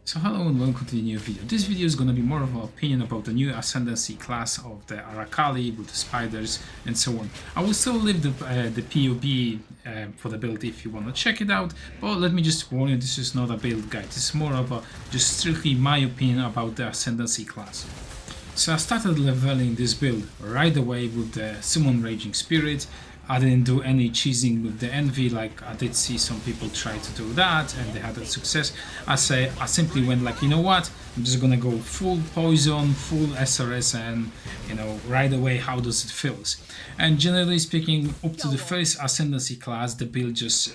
So hello and welcome to the new video. This video is going to be more of an opinion about the new ascendancy class of the arakaali with the spiders and so on. I will still leave the POB for the build if you want to check it out, but let me just warn you, this is not a build guide. This is more of a just strictly my opinion about the ascendancy class. So I started leveling this build right away with the Summon Raging Spirit. I didn't do any cheesing with the envy like I did see some people try to do that and they had a success. I simply went like, you know what, I'm just gonna go full poison, full SRS, and right away how does it feels. And generally speaking, up to the first ascendancy class, the build just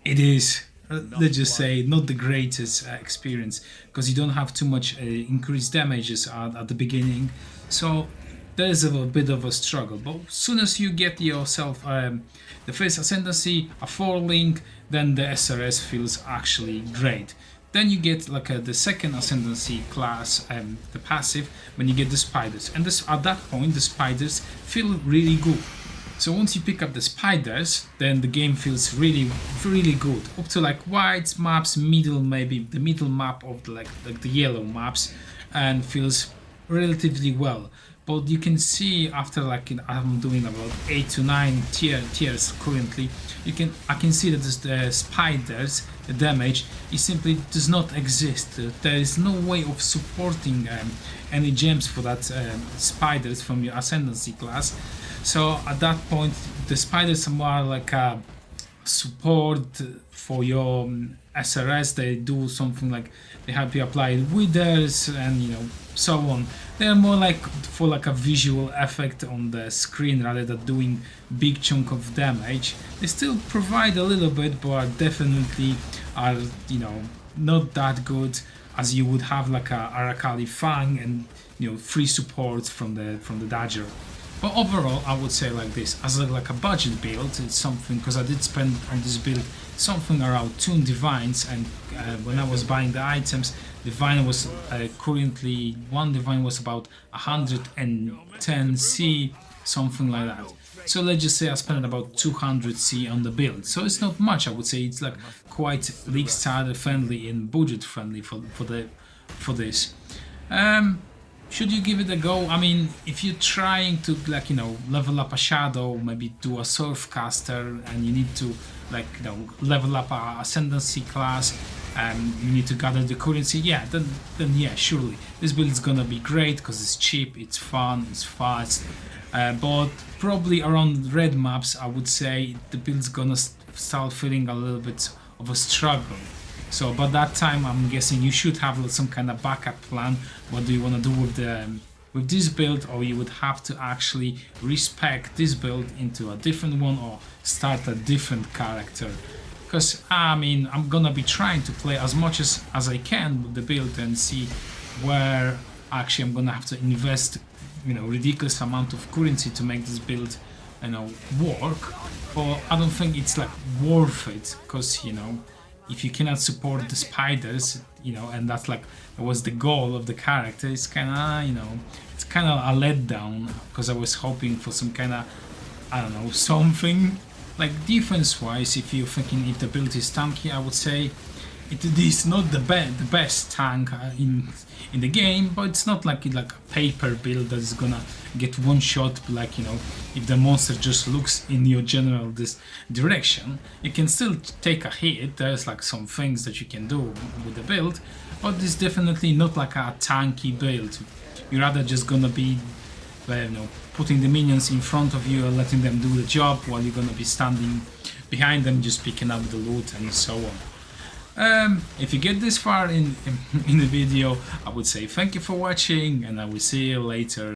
it is let's just say not the greatest experience, because you don't have too much increased damages at the beginning, so there's a bit of a struggle. But as soon as you get yourself the first ascendancy, a 4-link, then the SRS feels actually great. Then you get like the second ascendancy class, the passive, when you get the spiders, and at that point the spiders feel really good. So once you pick up the spiders, then the game feels really good. Up to like white maps, middle, maybe the middle map of the like the yellow maps, and feels relatively well. But you can see after I'm doing about 8 to 9 tiers currently, I can see that the spiders, the damage, it simply does not exist. There is no way of supporting any gems for that spiders from your ascendancy class. So at that point, the spiders are more like a support for your SRS. They do something like they help you apply withers and so on. They're more like for like a visual effect on the screen rather than doing big chunk of damage. They still provide a little bit, but definitely are not that good as you would have like a arakaali Fang and free support from the Dagger. But overall, I would say like this, as like a budget build, it's something, because I did spend on this build something around 2 divines, and when I was buying the items, divine was currently, one divine was about 110 C, something like that. So let's just say I spent about 200 C on the build. So it's not much, I would say. It's like quite league starter friendly and budget friendly for this. Should you give it a go? I mean, if you're trying to level up a shadow, maybe do a surfcaster, and you need to level up a ascendancy class, and you need to gather the currency, yeah, then yeah, surely this build is gonna be great because it's cheap, it's fun, it's fast. But probably around red maps, I would say the build's gonna start feeling a little bit of a struggle. So by that time, I'm guessing you should have some kind of backup plan. What do you want to do with this build, or you would have to actually respec this build into a different one or start a different character. Because I mean, I'm gonna be trying to play as much as I can with the build and see where actually I'm gonna have to invest ridiculous amount of currency to make this build work. But I don't think it's like worth it, because if you cannot support the spiders, and that was the goal of the character, it's kind of, it's kind of a letdown, because I was hoping for some kind of, something like defense-wise. If you're thinking if the build is tanky, I would say it is not the best tank in the game, but it's not like a paper build that is gonna get one shot. If the monster just looks in your general direction, you can still take a hit. There's some things that you can do with the build, but it's definitely not like a tanky build. You're rather just gonna be putting the minions in front of you and letting them do the job while you're gonna be standing behind them just picking up the loot and so on. If you get this far in the video, I would say thank you for watching, and I will see you later.